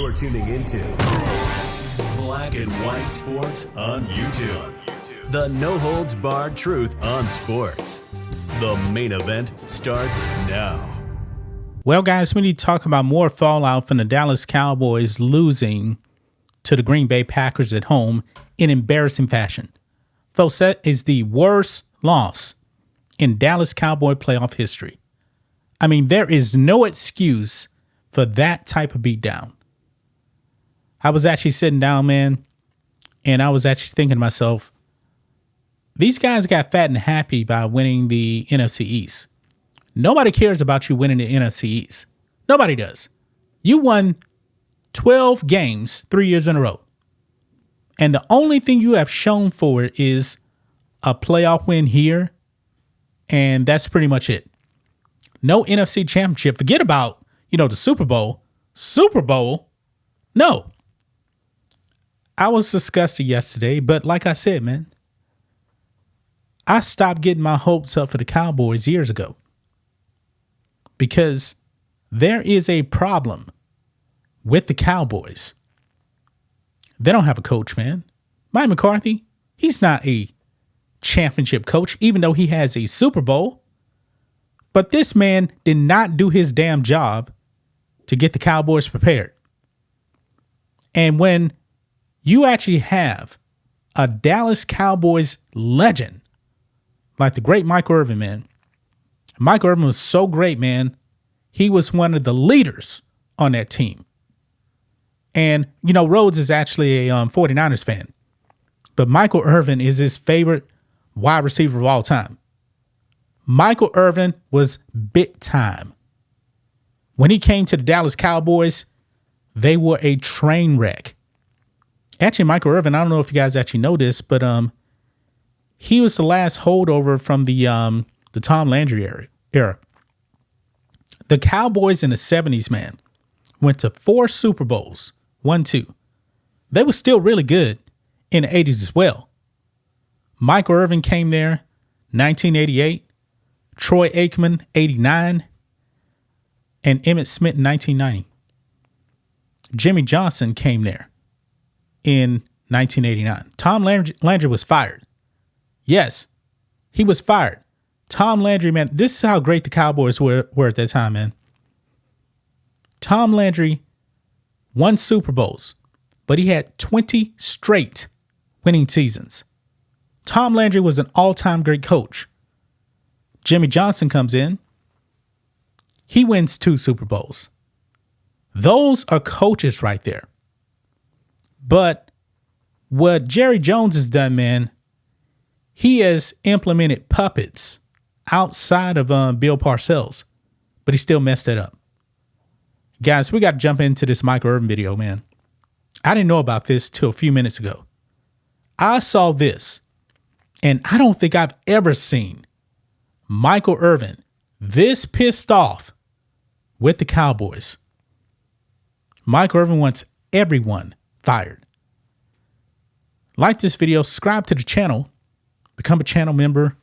You're tuning into Black and White Sports on YouTube. The no-holds-barred truth on sports. The main event starts now. Well, guys, we need to talk about more fallout from the Dallas Cowboys losing to the Green Bay Packers at home in embarrassing fashion. Folks, that is the worst loss in Dallas Cowboy playoff history. I mean, there is no excuse for that type of beatdown. I was actually sitting down, man, and I was actually thinking to myself, these guys got fat and happy by winning the NFC East. Nobody cares about you winning the NFC East. Nobody does. You won 12 games 3 years in a row. And the only thing you have shown for it is a playoff win here. And that's pretty much it. No NFC championship. Forget about, the Super Bowl. Super Bowl? No. I was disgusted yesterday, but like I said, man, I stopped getting my hopes up for the Cowboys years ago. Because there is a problem with the Cowboys. They don't have a coach, man. Mike McCarthy, he's not a championship coach, even though he has a Super Bowl. But this man did not do his damn job to get the Cowboys prepared. And when you actually have a Dallas Cowboys legend like the great Mike Irvin, man. Mike Irvin was so great, man. He was one of the leaders on that team. And, Rhodes is actually a 49ers fan. But Michael Irvin is his favorite wide receiver of all time. Michael Irvin was big time. When he came to the Dallas Cowboys, they were a train wreck. Actually, Michael Irvin, I don't know if you guys actually know this, but he was the last holdover from the Tom Landry era. The Cowboys in the 70s, man, went to 4 Super Bowls, 1, 2. They were still really good in the 80s as well. Michael Irvin came there, 1988. Troy Aikman, 89. And Emmitt Smith in 1990. Jimmy Johnson came there in 1989. Tom Landry was fired. Yes, he was fired. Tom Landry, man, this is how great the Cowboys were at that time, man. Tom Landry won Super Bowls, but he had 20 straight winning seasons. Tom Landry was an all-time great coach. Jimmy Johnson comes in. He wins 2 Super Bowls. Those are coaches right there. But what Jerry Jones has done, man, he has implemented puppets outside of Bill Parcells, but he still messed it up. Guys, we got to jump into this Michael Irvin video, man. I didn't know about this till a few minutes ago. I saw this, and I don't think I've ever seen Michael Irvin this pissed off with the Cowboys. Michael Irvin wants everyone fired. Like this video, subscribe to the channel, become a channel member.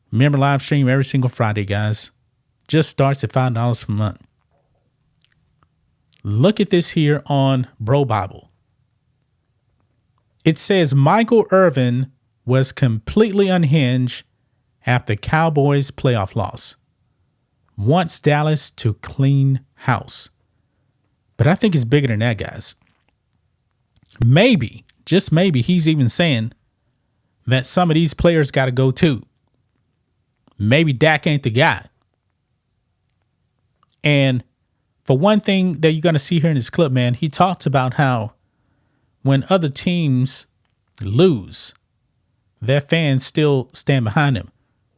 Member live stream every single Friday, guys. Just starts at $5 per month. Look at this here on Bro Bible. It says Michael Irvin was completely unhinged after Cowboys playoff loss. Wants Dallas to clean house. But I think it's bigger than that, guys. Maybe, just maybe, he's even saying that some of these players got to go too. Maybe Dak ain't the guy. And for one thing that you're going to see here in this clip, man, he talks about how when other teams lose, their fans still stand behind them.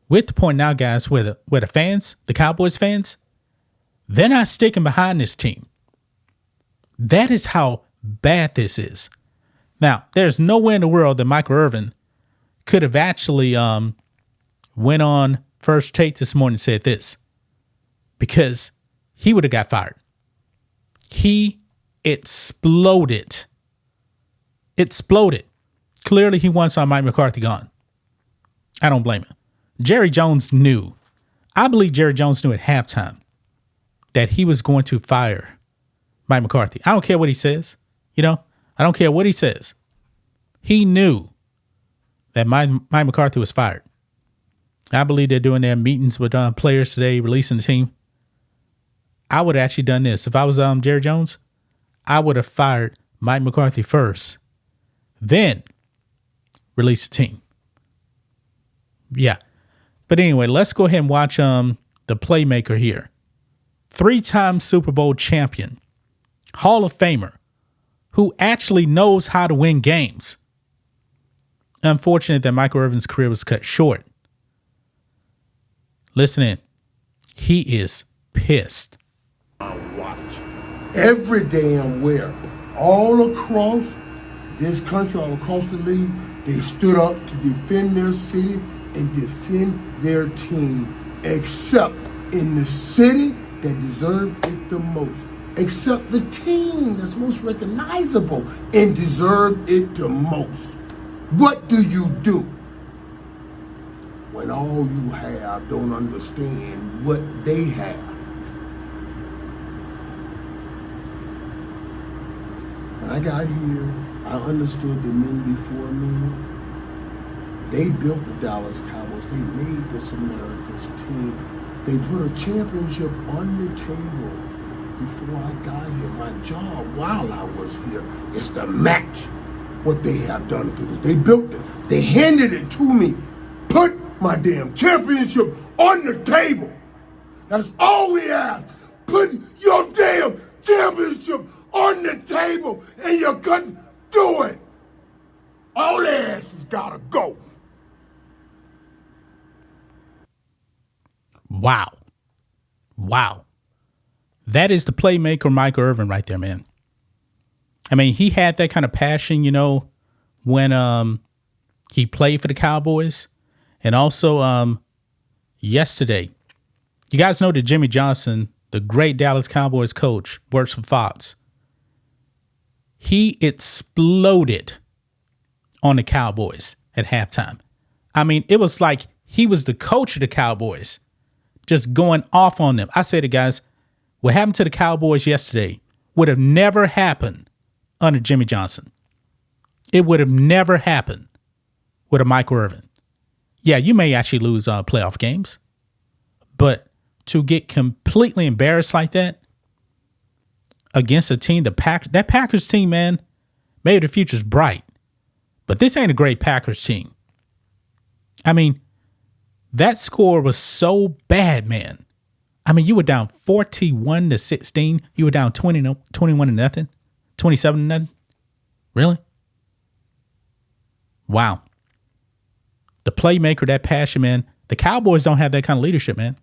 We're at the point now, guys, where the fans, the Cowboys fans, they're not sticking behind this team. That is how bad this is. Now, there's nowhere in the world that Michael Irvin could have actually went on First Take this morning and said this, because he would have got fired. He exploded. Clearly, he wants our Mike McCarthy gone. I don't blame him. Jerry Jones knew. I believe Jerry Jones knew at halftime that he was going to fire Mike McCarthy. I don't care what he says. I don't care what he says. He knew that Mike McCarthy was fired. I believe they're doing their meetings with players today, releasing the team. I would have actually done this. If I was Jerry Jones, I would have fired Mike McCarthy first, then release the team. Yeah. But anyway, let's go ahead and watch the playmaker here. 3-time Super Bowl champion, Hall of Famer, who actually knows how to win games. Unfortunate that Michael Irvin's career was cut short. Listen in. He is pissed. I watch every damn where, all across this country, all across the league, they stood up to defend their city and defend their team, except in the city that deserved it the most, except the team that's most recognizable and deserved it the most. What do you do when all you have don't understand what they have? When I got here, I understood the men before me. They built the Dallas Cowboys. They made this America's team. They put a championship on the table before I got here. My job while I was here is to match what they have done, because they built it. They handed it to me. Put my damn championship on the table. That's all we ask. Put your damn championship on the table, and you couldn't do it. All their asses gotta go. Wow. That is the playmaker Michael Irvin right there, man. I mean, he had that kind of passion, when he played for the Cowboys. And also yesterday, you guys know that Jimmy Johnson, the great Dallas Cowboys coach, works for Fox. He exploded on the Cowboys at halftime. I mean, it was like he was the coach of the Cowboys, just going off on them. I said to guys, what happened to the Cowboys yesterday would have never happened under Jimmy Johnson. It would have never happened with a Michael Irvin. Yeah, you may actually lose playoff games, but to get completely embarrassed like that against a team, that Packers team, man, maybe the future's bright, but this ain't a great Packers team. I mean, that score was so bad, man. I mean, you were down 41-16. You were down 21-0, 27-0. Really? Wow. The playmaker, that passion, man. The Cowboys don't have that kind of leadership, man.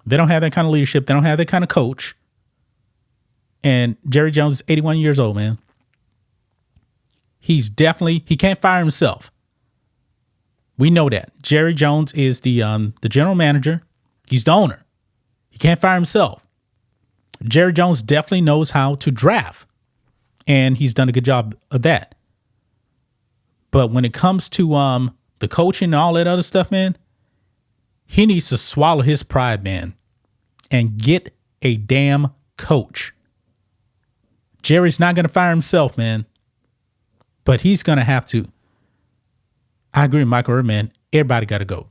They don't have that kind of leadership. They don't have that kind of coach. And Jerry Jones is 81 years old, man. He can't fire himself. We know that. Jerry Jones is the general manager. He's the owner. He can't fire himself. Jerry Jones definitely knows how to draft, and he's done a good job of that. But when it comes to the coaching and all that other stuff, man, he needs to swallow his pride, man, and get a damn coach. Jerry's not going to fire himself, man, but he's going to have to. I agree with Michael Irvin, man. Everybody got to go.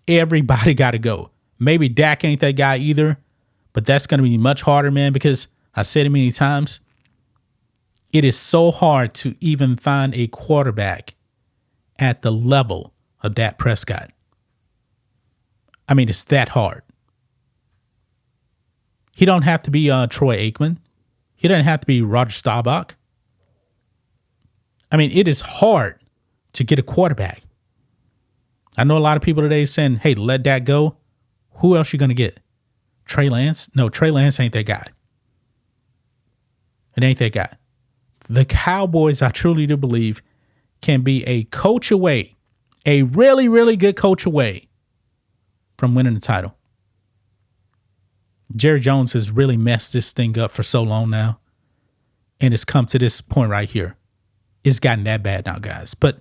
Everybody got to go. Maybe Dak ain't that guy either, but that's going to be much harder, man, because I said it many times. It is so hard to even find a quarterback at the level of Dak Prescott. I mean, it's that hard. He don't have to be Troy Aikman. He doesn't have to be Roger Staubach. I mean, it is hard to get a quarterback. I know a lot of people today saying, hey, let Dak go. Who else you going to get? Trey Lance? No, Trey Lance ain't that guy. It ain't that guy. The Cowboys, I truly do believe, can be a coach away, a really, really good coach away from winning the title. Jerry Jones has really messed this thing up for so long now, and it's come to this point right here. It's gotten that bad now, guys. But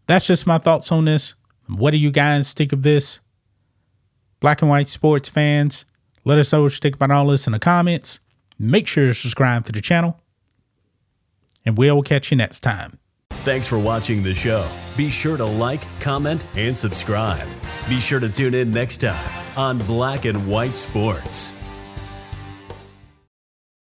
that's just my thoughts on this. What do you guys think of this? Black and white sports fans, let us know what you think about all this in the comments. Make sure to subscribe to the channel, and we'll catch you next time. Thanks for watching the show. Be sure to like, comment, and subscribe. Be sure to tune in next time on Black and White Sports.